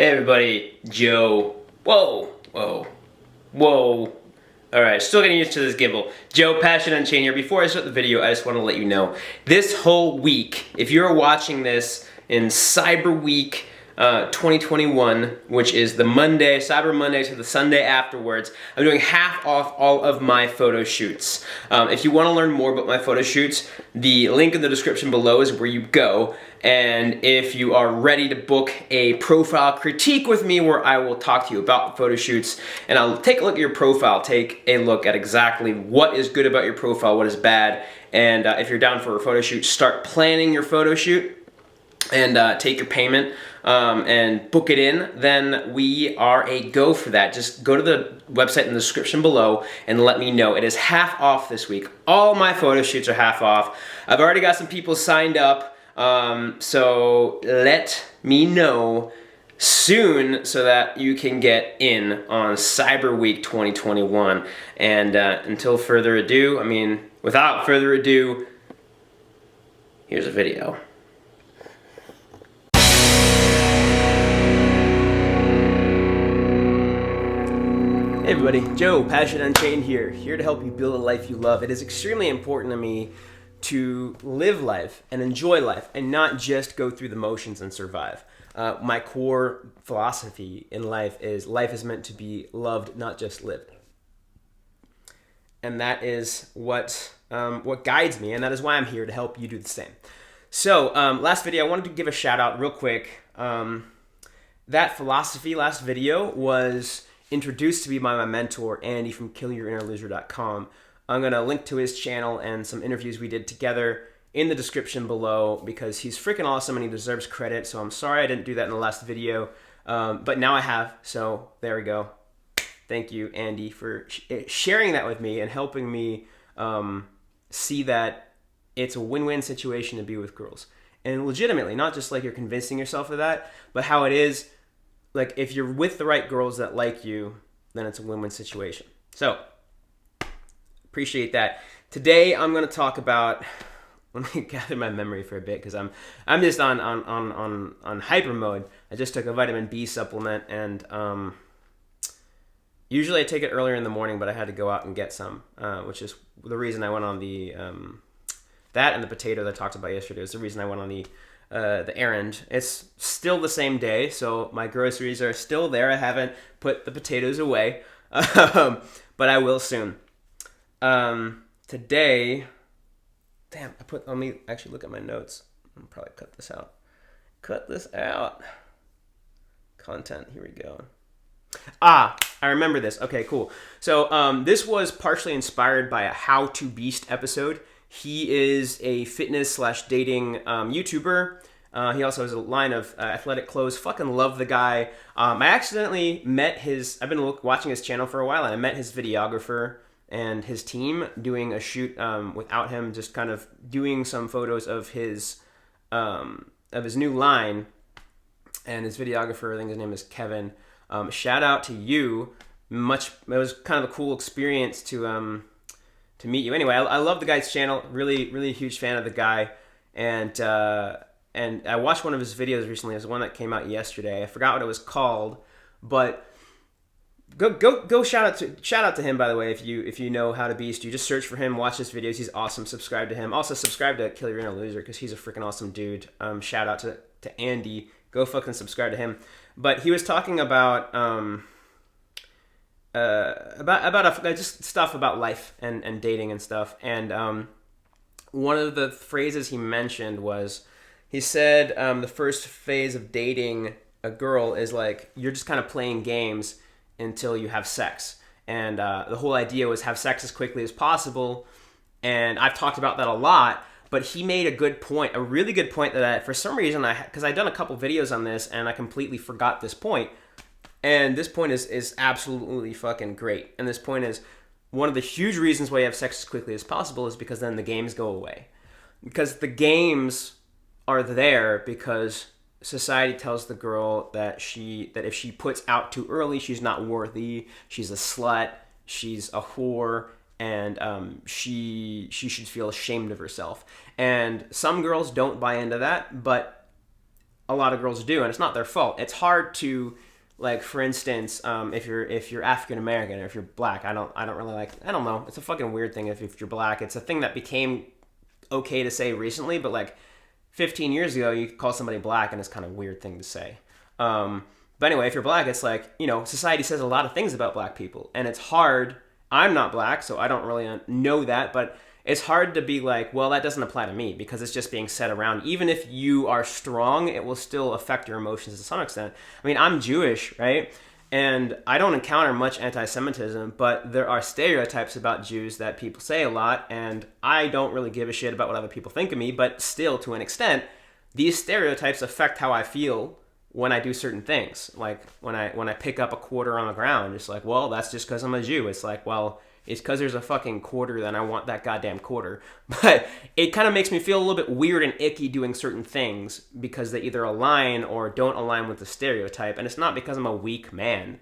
Hey everybody, Joe. Whoa. Alright, still getting used to this gimbal. Joe, Passion Unchained here. Before I start the video, I just want to let you know, this whole week, if you're watching this in Cyber Week 2021, which is the Monday, Cyber Monday to the Sunday afterwards, I'm doing half off all of my photo shoots. If you want to learn more about my photo shoots, the link in the description below is where you go. And if you are ready to book a profile critique with me where I will talk to you about the photo shoots and I'll take a look at your profile, take a look at exactly what is good about your profile, what is bad, and if you're down for a photo shoot, start planning your photo shoot and take your payment and book it in, then we are a go for that. Just go to the website in the description below and let me know. It is half off this week. All my photo shoots are half off. I've already got some people signed up. So let me know soon so that you can get in on Cyber Week 2021. And without further ado, here's a video. Hey everybody, Joe, Passion Unchained here to help you build a life you love. It is extremely important to me to live life and enjoy life and not just go through the motions and survive. My core philosophy in life is meant to be loved, not just lived. And that is what guides me, and that is why I'm here to help you do the same. So last video, I wanted to give a shout out real quick. That philosophy last video was introduced to me by my mentor, Andy from killyourinnerloser.com. I'm going to link to his channel and some interviews we did together in the description below because he's freaking awesome and he deserves credit. So I'm sorry I didn't do that in the last video, but now I have. So there we go. Thank you, Andy, for sharing that with me and helping me see that it's a win-win situation to be with girls. And legitimately, not just like you're convincing yourself of that, but how it is, like if you're with the right girls that like you, then it's a win-win situation. So appreciate that. Today I'm going to talk about. Let me gather my memory for a bit because I'm just on hyper mode. I just took a vitamin B supplement and usually I take it earlier in the morning, but I had to go out and get some, which is the reason I went on the that and the potatoes I talked about yesterday was the reason I went on the errand. It's still the same day, so my groceries are still there. I haven't put the potatoes away, but I will soon. Today, let me actually look at my notes. I'll probably cut this out. Content, here we go. I remember this. Okay, cool. So this was partially inspired by a How to Beast episode. He is a fitness/dating YouTuber. He also has a line of athletic clothes. Fucking love the guy. I accidentally met I've been watching his channel for a while, and I met his videographer and his team doing a shoot without him, just kind of doing some photos of his new line. And his videographer, I think his name is Kevin. Shout out to you. It was kind of a cool experience to meet you. Anyway, I love the guy's channel. Really huge fan of the guy. And I watched one of his videos recently. It was one that came out yesterday. I forgot what it was called, but go shout out to him, by the way. If you know How to Beast, you just search for him, watch his videos. He's awesome. Subscribe to him. Also subscribe to Kill Your Inner Loser because he's a freaking awesome dude. Shout out to Andy. Go fucking subscribe to him. But he was talking about just stuff about life and dating and stuff. And one of the phrases he mentioned was, he said the first phase of dating a girl is like you're just kind of playing games until you have sex. And the whole idea was have sex as quickly as possible. And I've talked about that a lot, but he made a good point, a really good point that for some reason, because I'd done a couple videos on this and I completely forgot this point. And this point is absolutely fucking great. And this point is one of the huge reasons why you have sex as quickly as possible is because then the games go away. Because the games are there because society tells the girl that if she puts out too early, she's not worthy, she's a slut, she's a whore, and she should feel ashamed of herself. And some girls don't buy into that, but a lot of girls do, and it's not their fault. It's hard to, like, for instance, if you're African American or if you're black, I don't really like, I don't know. It's a fucking weird thing if you're black. It's a thing that became okay to say recently, but like 15 years ago, you call somebody black and it's kind of a weird thing to say. But anyway, if you're black, it's like, society says a lot of things about black people, and it's hard. I'm not black, so I don't really know that, but it's hard to be like, well, that doesn't apply to me, because it's just being said around. Even if you are strong, it will still affect your emotions to some extent. I mean, I'm Jewish, right? And I don't encounter much anti-Semitism, but there are stereotypes about Jews that people say a lot, and I don't really give a shit about what other people think of me, but still, to an extent, these stereotypes affect how I feel when I do certain things. Like, when I pick up a quarter on the ground, it's like, well, that's just because I'm a Jew. It's like, well, it's because there's a fucking quarter, then I want that goddamn quarter. But it kind of makes me feel a little bit weird and icky doing certain things because they either align or don't align with the stereotype. And it's not because I'm a weak man.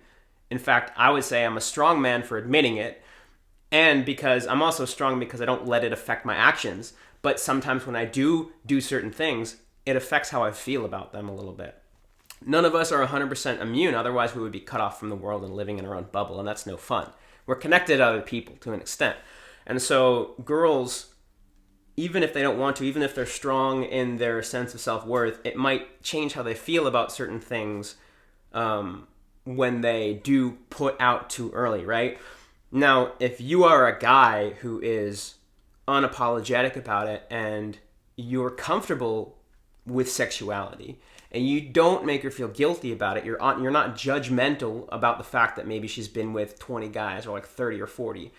In fact, I would say I'm a strong man for admitting it. And because I'm also strong because I don't let it affect my actions. But sometimes when I do certain things, it affects how I feel about them a little bit. None of us are 100% immune. Otherwise, we would be cut off from the world and living in our own bubble. And that's no fun. We're connected to other people to an extent. And so girls, even if they don't want to, even if they're strong in their sense of self-worth, it might change how they feel about certain things when they do put out too early, right? Now, if you are a guy who is unapologetic about it and you're comfortable with sexuality, and you don't make her feel guilty about it, you're not judgmental about the fact that maybe she's been with 20 guys or like 30 or 40.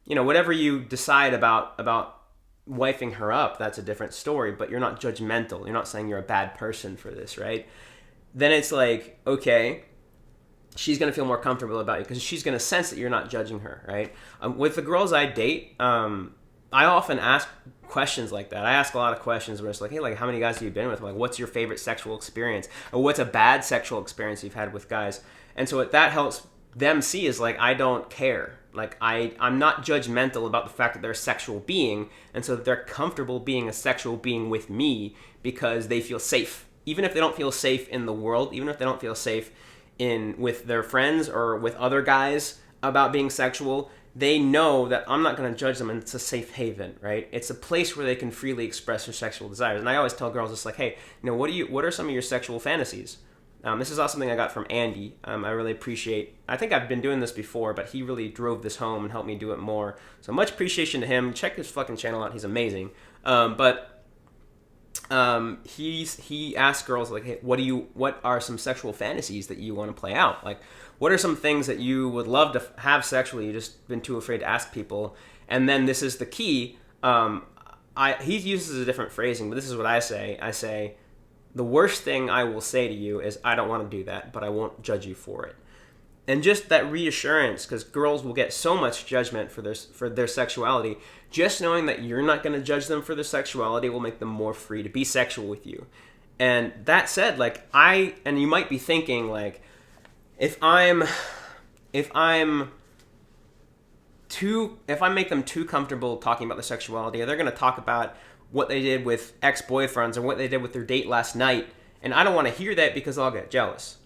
Whatever you decide about wifing her up, that's a different story, but you're not judgmental. You're not saying you're a bad person for this, right? Then it's like, okay, she's going to feel more comfortable about you because she's going to sense that you're not judging her, right? With the girls I date, I often ask questions like that. I ask a lot of questions where it's like, hey, like, how many guys have you been with? Like, what's your favorite sexual experience? Or what's a bad sexual experience you've had with guys? And so what that helps them see is, like, I don't care. Like, I'm not judgmental about the fact that they're a sexual being, and so they're comfortable being a sexual being with me because they feel safe. Even if they don't feel safe in the world, even if they don't feel safe with their friends or with other guys about being sexual, they know that I'm not going to judge them, and it's a safe haven, right? It's a place where they can freely express their sexual desires. And I always tell girls, it's like, hey, what are some of your sexual fantasies? This is also something I got from Andy. I really appreciate. I think I've been doing this before, but he really drove this home and helped me do it more. So much appreciation to him. Check his fucking channel out. He's amazing. He asked girls, like, hey, what are some sexual fantasies that you want to play out? Like, what are some things that you would love to have sexually? You've just been too afraid to ask people. And then this is the key. He uses a different phrasing, but this is what I say. I say, the worst thing I will say to you is, I don't want to do that, but I won't judge you for it. And just that reassurance, because girls will get so much judgment for their sexuality, just knowing that you're not going to judge them for their sexuality will make them more free to be sexual with you. And that said, like, and you might be thinking, like, if I make them too comfortable talking about their sexuality, they're going to talk about what they did with ex-boyfriends or what they did with their date last night. And I don't want to hear that because I'll get jealous.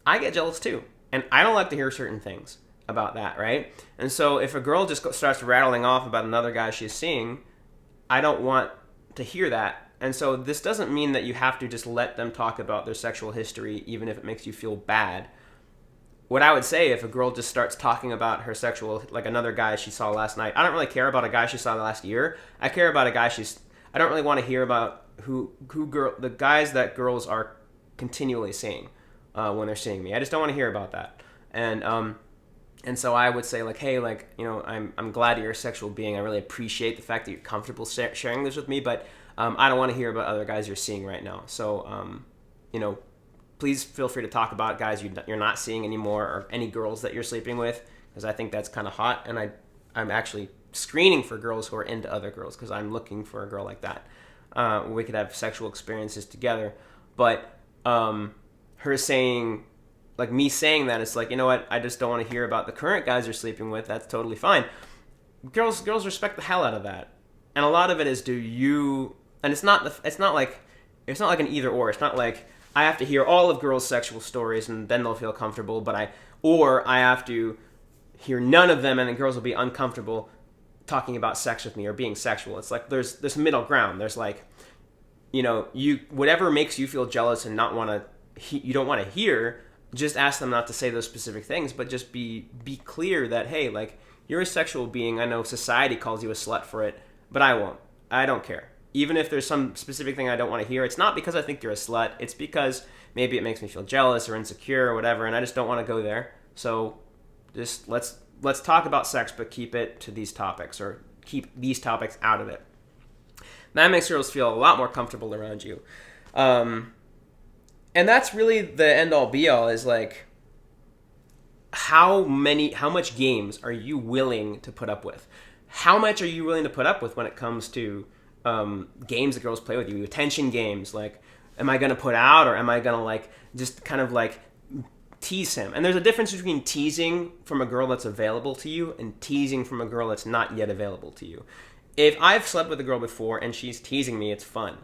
I get jealous too. And I don't like to hear certain things about that, right? And so if a girl just starts rattling off about another guy she's seeing, I don't want to hear that. And so this doesn't mean that you have to just let them talk about their sexual history, even if it makes you feel bad. What I would say, if a girl just starts talking about her sexual, like another guy she saw last night, I don't really care about a guy she saw last year. I care about a guy I don't really want to hear about the guys that girls are continually seeing when they're seeing me. I just don't want to hear about that. And so I would say, like, hey, like, I'm glad you're a sexual being. I really appreciate the fact that you're comfortable sharing this with me, but I don't want to hear about other guys you're seeing right now. So, please feel free to talk about guys you're not seeing anymore, or any girls that you're sleeping with, because I think that's kind of hot. And I'm actually screening for girls who are into other girls, because I'm looking for a girl like that. We could have sexual experiences together. But her saying, like, me saying that, it's like, you know what, I just don't want to hear about the current guys you're sleeping with. That's totally fine. Girls respect the hell out of that. And a lot of it is, and it's not like it's not like an either or. It's not like I have to hear all of girls' sexual stories and then they'll feel comfortable, or I have to hear none of them and then girls will be uncomfortable talking about sex with me or being sexual. It's like there's this middle ground. There's like, you whatever makes you feel jealous and you don't want to hear, just ask them not to say those specific things, but just be clear that, hey, like, you're a sexual being. I know society calls you a slut for it, but I won't. I don't care. Even if there's some specific thing I don't want to hear, it's not because I think you're a slut. It's because maybe it makes me feel jealous or insecure or whatever, and I just don't want to go there. So just let's talk about sex, but keep it to these topics, or keep these topics out of it. That makes girls feel a lot more comfortable around you. And that's really the end all be all, is like, how much games are you willing to put up with? How much are you willing to put up with when it comes to games that girls play with you? Attention games, like, am I going to put out, or am I going to like just kind of like tease him? And there's a difference between teasing from a girl that's available to you and teasing from a girl that's not yet available to you. If I've slept with a girl before and she's teasing me, it's fun,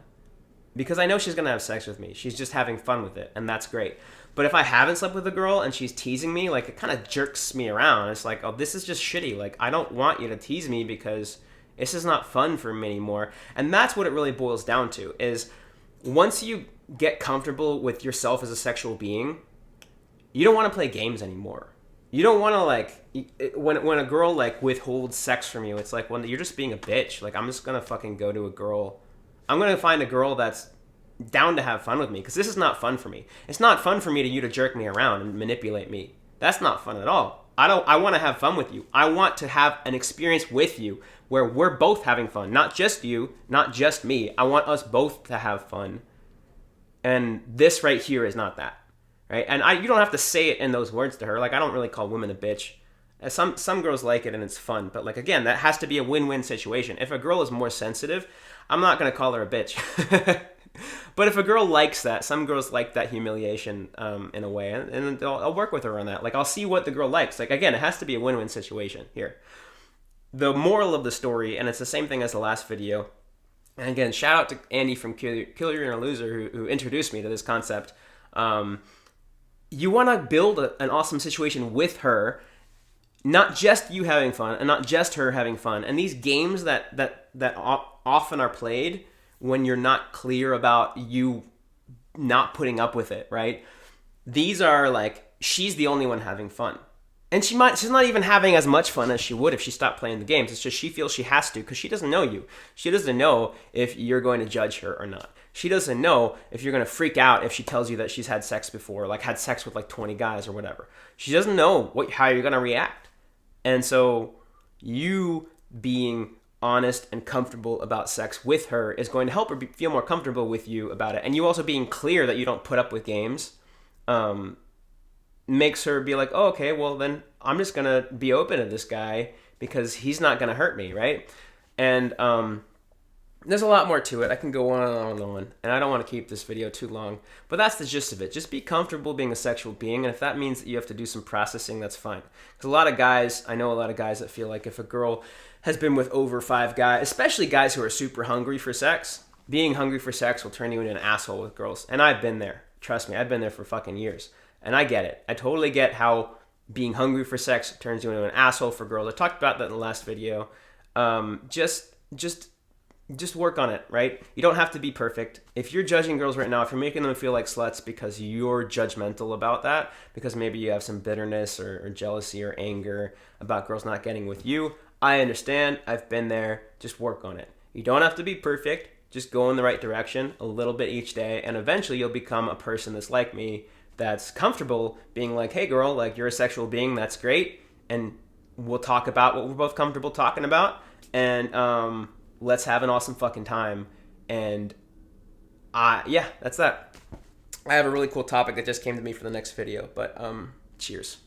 because I know she's going to have sex with me. She's just having fun with it, and that's great. But if I haven't slept with a girl and she's teasing me, like, it kind of jerks me around. It's like, oh, this is just shitty. Like, I don't want you to tease me because this is not fun for me anymore. And that's what it really boils down to, is once you get comfortable with yourself as a sexual being, you don't want to play games anymore. You don't want to, like, when a girl, like, withholds sex from you, it's like, well, you're just being a bitch. Like, I'm just going to fucking go to a girl. I'm going to find a girl that's down to have fun with me, because this is not fun for me. It's not fun for you to jerk me around and manipulate me. That's not fun at all. I want to have fun with you. I want to have an experience with you where we're both having fun. Not just you, not just me. I want us both to have fun. And this right here is not that. Right? And you don't have to say it in those words to her. Like, I don't really call women a bitch. Some girls like it and it's fun. But, like, again, that has to be a win-win situation. If a girl is more sensitive, I'm not going to call her a bitch. But if a girl likes that, some girls like that humiliation in a way, and I'll work with her on that. Like, I'll see what the girl likes. Like, again, it has to be a win-win situation here. The moral of the story, and it's the same thing as the last video, and again, shout out to Andy from Kill You're Gonna Loser who introduced me to this concept. You want to build an awesome situation with her, not just you having fun and not just her having fun. And these games that often are played when you're not clear about you not putting up with it, right? These are like, she's the only one having fun. And she's not even having as much fun as she would if she stopped playing the games. It's just she feels she has to, because she doesn't know you. She doesn't know if you're going to judge her or not. She doesn't know if you're going to freak out if she tells you that she's had sex before, like had sex with like 20 guys or whatever. She doesn't know how you're going to react. And so you being honest and comfortable about sex with her is going to help her feel more comfortable with you about it. And you also being clear that you don't put up with games makes her be like, oh, okay, well then I'm just going to be open to this guy because he's not going to hurt me, right? And there's a lot more to it. I can go on and on and on, and I don't want to keep this video too long, but that's the gist of it. Just be comfortable being a sexual being, and if that means that you have to do some processing, that's fine. Because I know a lot of guys that feel like if a girl has been with over 5 guys, especially guys who are super hungry for sex, being hungry for sex will turn you into an asshole with girls. And I've been there. Trust me, I've been there for fucking years. And I get it. I totally get how being hungry for sex turns you into an asshole for girls. I talked about that in the last video. Just work on it, right? You don't have to be perfect. If you're judging girls right now, if you're making them feel like sluts because you're judgmental about that, because maybe you have some bitterness or jealousy or anger about girls not getting with you, I understand. I've been there. Just work on it. You don't have to be perfect. Just go in the right direction a little bit each day, and eventually you'll become a person that's like me, that's comfortable being like, hey girl, like, you're a sexual being, that's great, and we'll talk about what we're both comfortable talking about, and let's have an awesome fucking time. And yeah, that's that. I have a really cool topic that just came to me for the next video, but cheers.